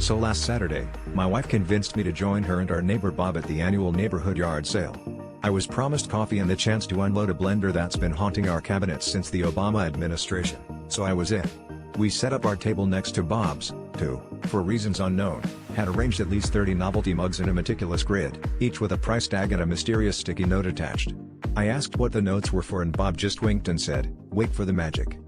So last Saturday, my wife convinced me to join her and our neighbor Bob at the annual neighborhood yard sale. I was promised coffee and the chance to unload a blender that's been haunting our cabinets since the Obama administration, so I was in. We set up our table next to Bob's, who, for reasons unknown, had arranged at least 30 novelty mugs in a meticulous grid, each with a price tag and a mysterious sticky note attached. I asked what the notes were for and Bob just winked and said, "Wait for the magic."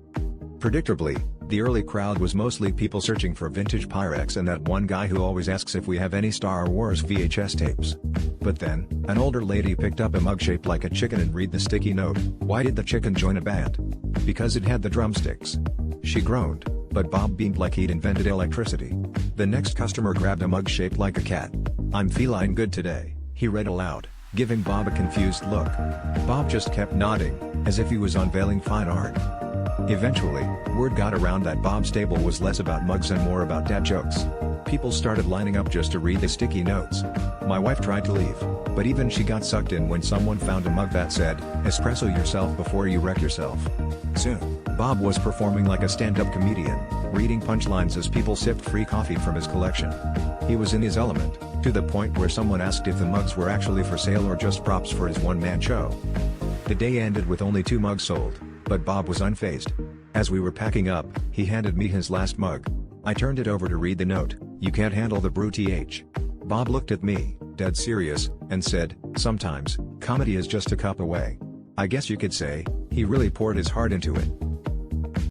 Predictably, the early crowd was mostly people searching for vintage Pyrex and that one guy who always asks if we have any Star Wars VHS tapes. But then, an older lady picked up a mug shaped like a chicken and read the sticky note. Why did the chicken join a band? Because it had the drumsticks. She groaned, but Bob beamed like he'd invented electricity. The next customer grabbed a mug shaped like a cat. "I'm feline good today," he read aloud, giving Bob a confused look. Bob just kept nodding, as if he was unveiling fine art. Eventually, word got around that Bob's table was less about mugs and more about dad jokes. People started lining up just to read the sticky notes. My wife tried to leave, but even she got sucked in when someone found a mug that said, "Espresso yourself before you wreck yourself." Soon, Bob was performing like a stand-up comedian, reading punchlines as people sipped free coffee from his collection. He was in his element, to the point where someone asked if the mugs were actually for sale or just props for his one-man show. The day ended with only 2 mugs sold, but Bob was unfazed. As we were packing up, he handed me his last mug. I turned it over to read the note. "You can't handle the brew th." Bob looked at me, dead serious, and said, "Sometimes, comedy is just a cup away." I guess you could say, he really poured his heart into it.